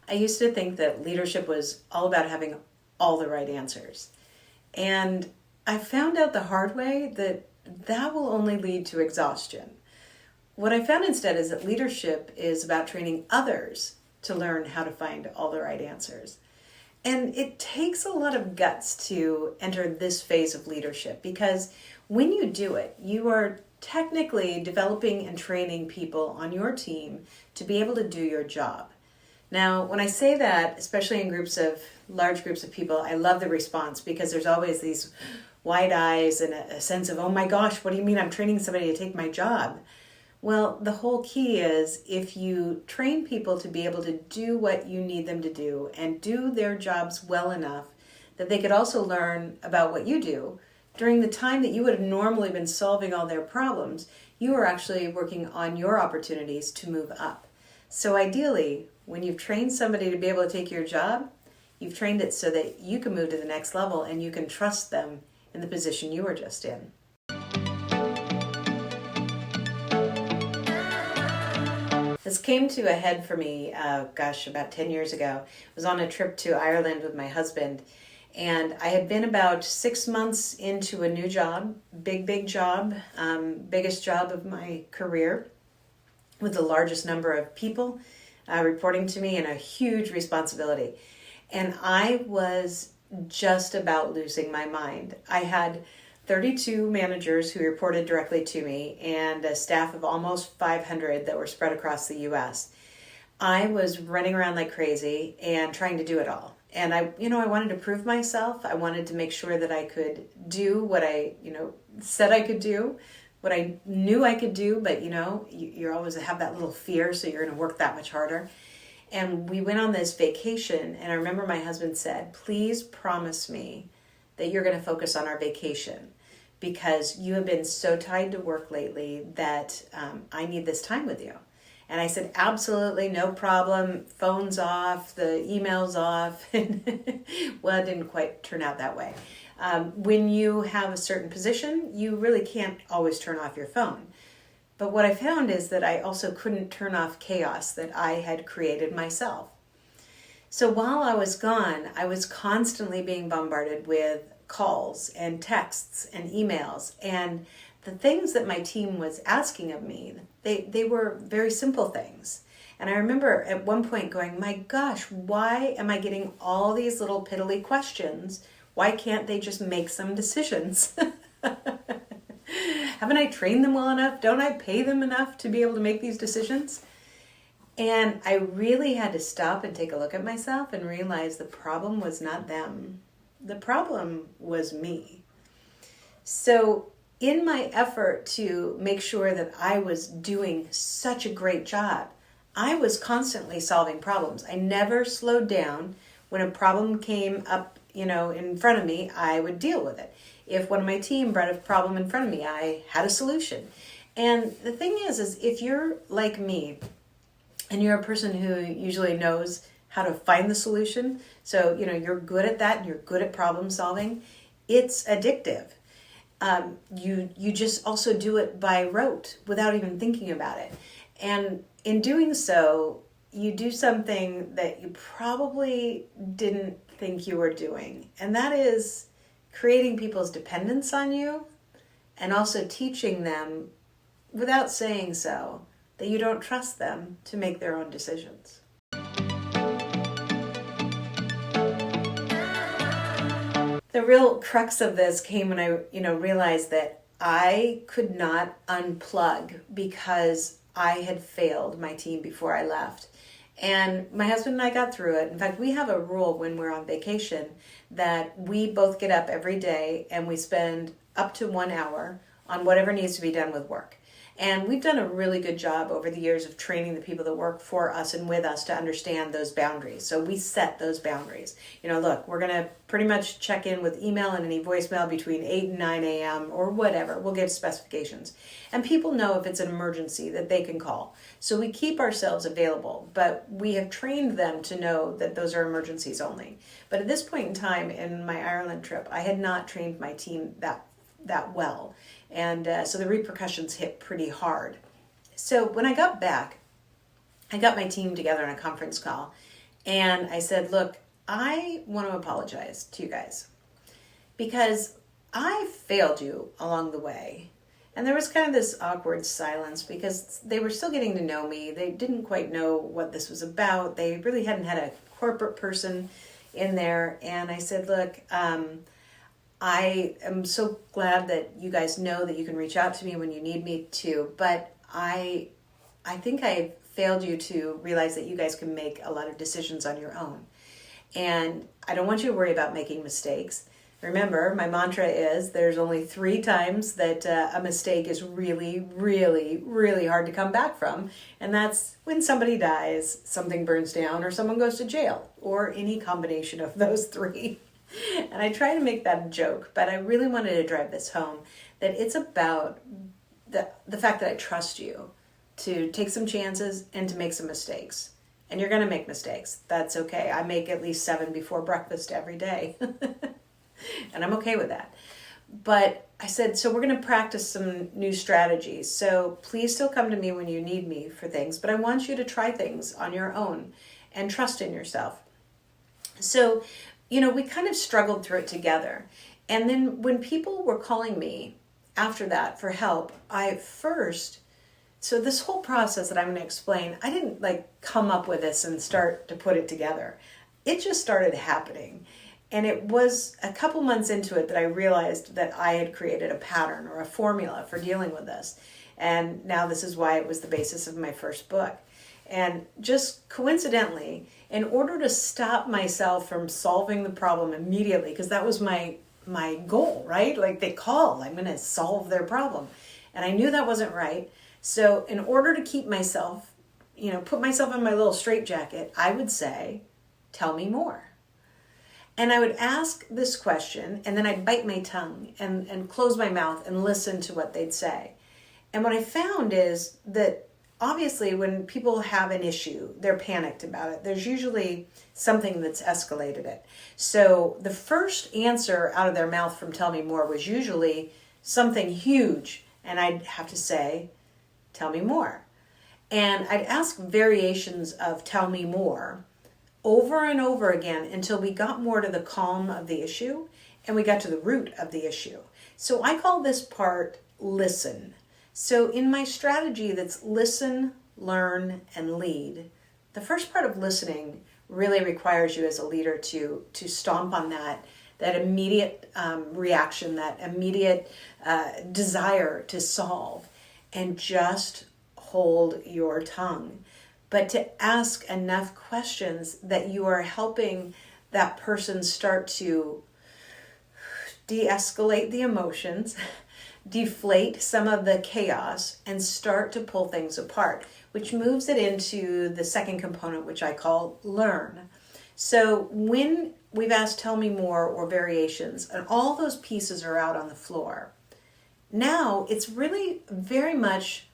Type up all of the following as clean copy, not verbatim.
I used to think that leadership was all about having all the right answers. And I found out the hard way that that will only lead to exhaustion. What I found instead is that leadership is about training others to learn how to find all the right answers. And it takes a lot of guts to enter this phase of leadership, because when you do it, you are technically developing and training people on your team to be able to do your job. Now, when I say that, especially in large groups of people, I love the response, because there's always these wide eyes and a sense of, oh my gosh, what do you mean I'm training somebody to take my job? Well, the whole key is, if you train people to be able to do what you need them to do and do their jobs well enough that they could also learn about what you do, during the time that you would have normally been solving all their problems, you are actually working on your opportunities to move up. So ideally, when you've trained somebody to be able to take your job, you've trained it so that you can move to the next level and you can trust them in the position you were just in. This came to a head for me, about 10 years ago. I was on a trip to Ireland with my husband, and I had been about 6 months into a new job, big job, biggest job of my career, with the largest number of people reporting to me and a huge responsibility. And I was just about losing my mind. I had 32 managers who reported directly to me and a staff of almost 500 that were spread across the U.S. I was running around like crazy and trying to do it all. And I wanted to prove myself. I wanted to make sure that I could do what I, said I could do, what I knew I could do, but you always have that little fear, so you're going to work that much harder. And we went on this vacation, and I remember my husband said, please promise me that you're going to focus on our vacation, because you have been so tied to work lately that I need this time with you. And I said, absolutely, no problem. Phone's off, the email's off. Well, it didn't quite turn out that way. When you have a certain position, you really can't always turn off your phone. But what I found is that I also couldn't turn off chaos that I had created myself. So while I was gone, I was constantly being bombarded with calls and texts and emails. And the things that my team was asking of me, they were very simple things. And I remember at one point going, my gosh, why am I getting all these little piddly questions? Why can't they just make some decisions? Haven't I trained them well enough? Don't I pay them enough to be able to make these decisions? And I really had to stop and take a look at myself and realize the problem was not them. The problem was me. So in my effort to make sure that I was doing such a great job, I was constantly solving problems. I never slowed down. When a problem came up, in front of me, I would deal with it. If one of my team brought a problem in front of me, I had a solution. And the thing is if you're like me, and you're a person who usually knows how to find the solution, so you're good at that and you're good at problem solving, it's addictive. You just also do it by rote without even thinking about it. And in doing so, you do something that you probably didn't think you were doing. And that is creating people's dependence on you, and also teaching them, without saying so, that you don't trust them to make their own decisions. The real crux of this came when I, realized that I could not unplug because I had failed my team before I left. And my husband and I got through it. In fact, we have a rule when we're on vacation that we both get up every day and we spend up to 1 hour on whatever needs to be done with work. And we've done a really good job over the years of training the people that work for us and with us to understand those boundaries. So we set those boundaries. Look, we're going to pretty much check in with email and any voicemail between 8 and 9 a.m. or whatever. We'll give specifications. And people know if it's an emergency that they can call. So we keep ourselves available, but we have trained them to know that those are emergencies only. But at this point in time in my Ireland trip, I had not trained my team that well. And so the repercussions hit pretty hard. So when I got back, I got my team together on a conference call, And I said, look, I want to apologize to you guys because I failed you along the way. And there was kind of this awkward silence because they were still getting to know me. They didn't quite know what this was about. They really hadn't had a corporate person in there. And I said, look, I am so glad that you guys know that you can reach out to me when you need me to, but I think I failed you to realize that you guys can make a lot of decisions on your own. And I don't want you to worry about making mistakes. Remember, my mantra is there's only 3 times that a mistake is really, really, really hard to come back from. And that's when somebody dies, something burns down, or someone goes to jail, or any combination of those 3. And I try to make that a joke, but I really wanted to drive this home, that it's about the fact that I trust you to take some chances and to make some mistakes. And you're going to make mistakes. That's okay. I make at least 7 before breakfast every day. And I'm okay with that. But I said, so we're going to practice some new strategies. So please still come to me when you need me for things, but I want you to try things on your own and trust in yourself. So, we kind of struggled through it together. And then when people were calling me after that for help, so this whole process that I'm going to explain, I didn't come up with this and start to put it together. It just started happening. And it was a couple months into it that I realized that I had created a pattern or a formula for dealing with this. And now this is why it was the basis of my first book. And just coincidentally, in order to stop myself from solving the problem immediately, because that was my goal, right? They call, I'm going to solve their problem. And I knew that wasn't right. So in order to keep myself, put myself in my little straitjacket, I would say, tell me more. And I would ask this question, and then I'd bite my tongue and close my mouth and listen to what they'd say. And what I found is that obviously when people have an issue, they're panicked about it. There's usually something that's escalated it. So the first answer out of their mouth from Tell Me More was usually something huge. And I'd have to say, tell me more. And I'd ask variations of tell me more over and over again until we got more to the calm of the issue and we got to the root of the issue. So I call this part listen. So in my strategy that's listen, learn, and lead, the first part of listening really requires you as a leader to stomp on that immediate reaction, that immediate desire to solve, and just hold your tongue. But to ask enough questions that you are helping that person start to de-escalate the emotions, deflate some of the chaos, and start to pull things apart, which moves it into the second component, which I call learn. So when we've asked tell me more or variations, and all those pieces are out on the floor, now it's really very much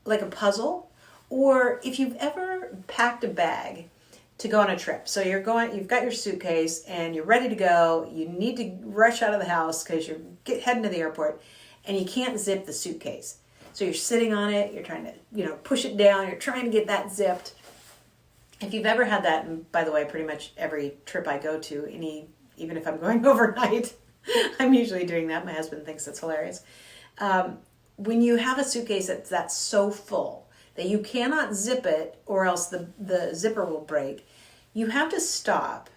like a puzzle. Or if you've ever packed a bag to go on a trip. So you've got your suitcase and you're ready to go. You need to rush out of the house because you're heading to the airport and you can't zip the suitcase. So you're sitting on it, you're trying to, push it down, you're trying to get that zipped. If you've ever had that, and by the way, pretty much every trip I go to, even if I'm going overnight, I'm usually doing that. My husband thinks that's hilarious. When you have a suitcase that's so full that you cannot zip it or else the zipper will break, you have to stop.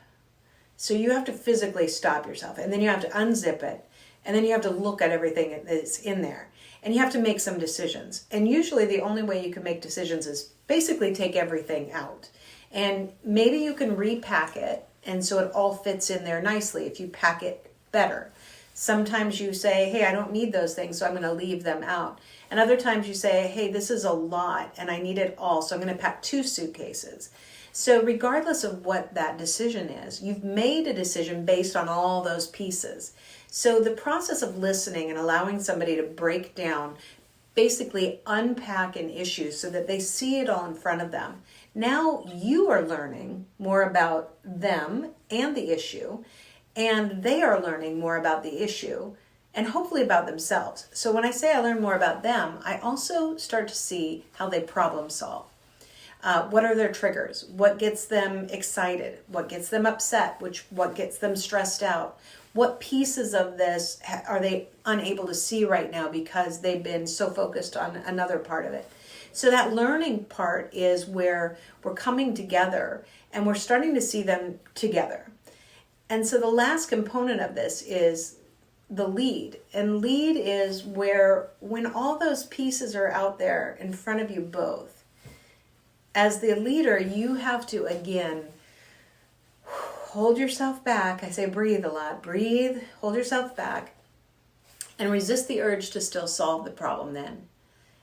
So you have to physically stop yourself, and then you have to unzip it, and then you have to look at everything that's in there, and you have to make some decisions. And usually the only way you can make decisions is basically take everything out. And maybe you can repack it, and so it all fits in there nicely if you pack it better. Sometimes you say, hey, I don't need those things, so I'm going to leave them out. And other times you say, hey, this is a lot and I need it all, so I'm going to pack 2 suitcases. So regardless of what that decision is, you've made a decision based on all those pieces. So the process of listening and allowing somebody to break down, basically unpack an issue so that they see it all in front of them. Now you are learning more about them and the issue, and they are learning more about the issue and hopefully about themselves. So when I say I learn more about them, I also start to see how they problem solve. What are their triggers? What gets them excited? What gets them upset? What gets them stressed out? What pieces of this are they unable to see right now because they've been so focused on another part of it? So that learning part is where we're coming together and we're starting to see them together. And so the last component of this is the lead. And lead is where when all those pieces are out there in front of you both, as the leader, you have to, again, hold yourself back. I say breathe a lot. Breathe, hold yourself back, and resist the urge to still solve the problem then.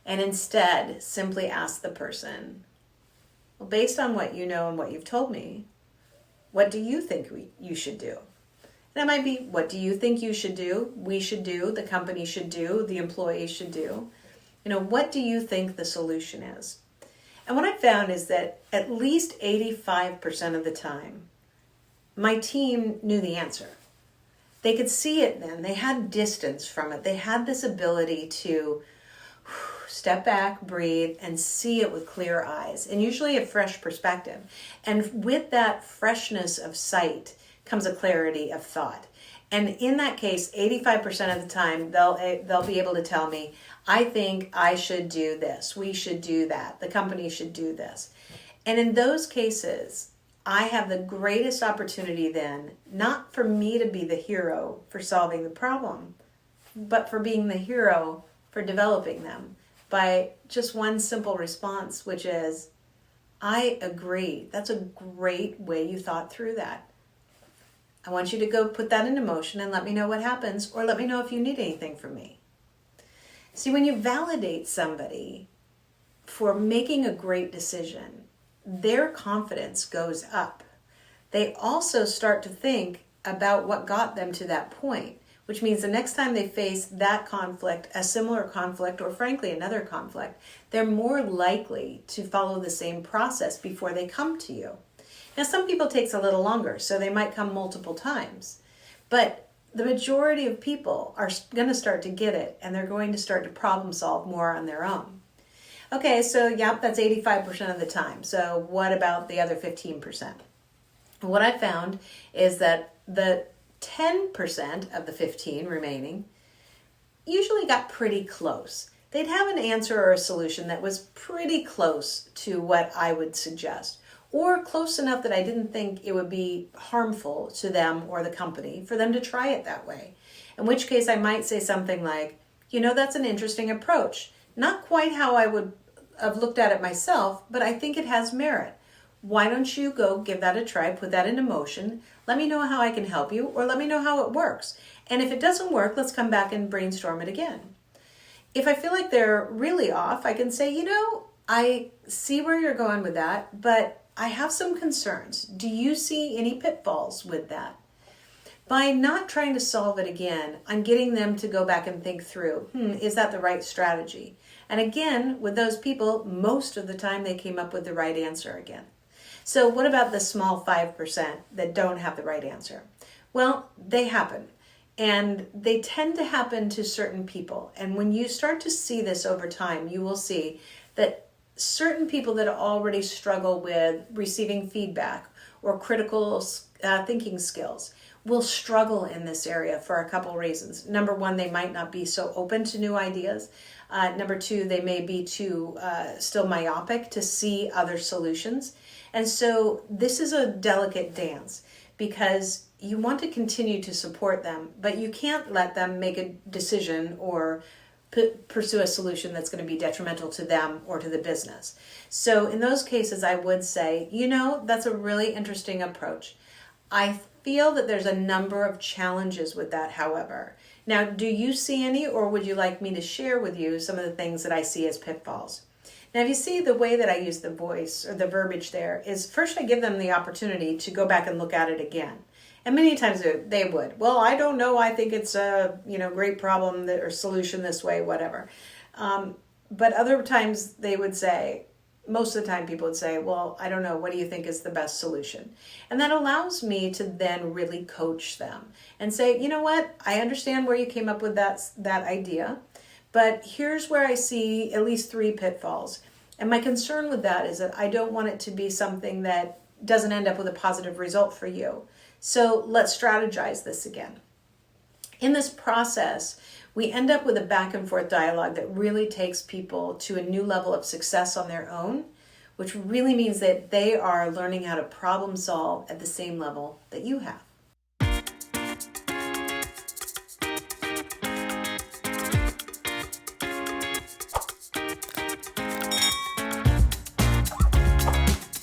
And instead, simply ask the person, well, based on what you know and what you've told me, what do you think you should do? That might be, what do you think you should do, we should do, the company should do, the employees should do? What do you think the solution is? And what I found is that at least 85% of the time, my team knew the answer. They could see it then. They had distance from it. They had this ability to step back, breathe, and see it with clear eyes, and usually a fresh perspective. And with that freshness of sight comes a clarity of thought. And in that case, 85% of the time, they'll be able to tell me, I think I should do this. We should do that. The company should do this. And in those cases, I have the greatest opportunity then, not for me to be the hero for solving the problem, but for being the hero for developing them by just one simple response, which is, I agree. That's a great way you thought through that. I want you to go put that into motion and let me know what happens, or let me know if you need anything from me. See, when you validate somebody for making a great decision, their confidence goes up. They also start to think about what got them to that point, which means the next time they face that conflict, a similar conflict, or frankly another conflict, they're more likely to follow the same process before they come to you. Now, some people it takes a little longer, so they might come multiple times, but the majority of people are going to start to get it, and they're going to start to problem solve more on their own. Okay, so yep, that's 85% of the time. So what about the other 15%? What I found is that the 10% of the 15 remaining usually got pretty close. They'd have an answer or a solution that was pretty close to what I would suggest, or close enough that I didn't think it would be harmful to them or the company for them to try it that way. In which case I might say something like, that's an interesting approach. Not quite how I would have looked at it myself, but I think it has merit. Why don't you go give that a try, put that into motion, let me know how I can help you, or let me know how it works. And if it doesn't work, let's come back and brainstorm it again. If I feel like they're really off, I can say, I see where you're going with that, but I have some concerns. Do you see any pitfalls with that? By not trying to solve it again, I'm getting them to go back and think through, is that the right strategy? And again, with those people, most of the time they came up with the right answer again. So what about the small 5% that don't have the right answer? Well, they happen. And they tend to happen to certain people. And when you start to see this over time, you will see that certain people that already struggle with receiving feedback or critical thinking skills will struggle in this area for a couple reasons. Number one, they might not be so open to new ideas. Number two, they may be too still myopic to see other solutions. And so this is a delicate dance because you want to continue to support them, but you can't let them make a decision or pursue a solution that's going to be detrimental to them or to the business. So in those cases, I would say, that's a really interesting approach. I feel that there's a number of challenges with that, however. Now, do you see any, or would you like me to share with you some of the things that I see as pitfalls? Now, if you see the way that I use the voice or the verbiage there is first I give them the opportunity to go back and look at it again. And many times they would. Well, I don't know. I think it's a great problem or solution this way, whatever. But other times they would say, most of the time people would say, well, I don't know. What do you think is the best solution? And that allows me to then really coach them and say, you know what? I understand where you came up with that idea, but here's where I see at least 3 pitfalls. And my concern with that is that I don't want it to be something that doesn't end up with a positive result for you. So let's strategize this again. In this process, we end up with a back and forth dialogue that really takes people to a new level of success on their own, which really means that they are learning how to problem solve at the same level that you have.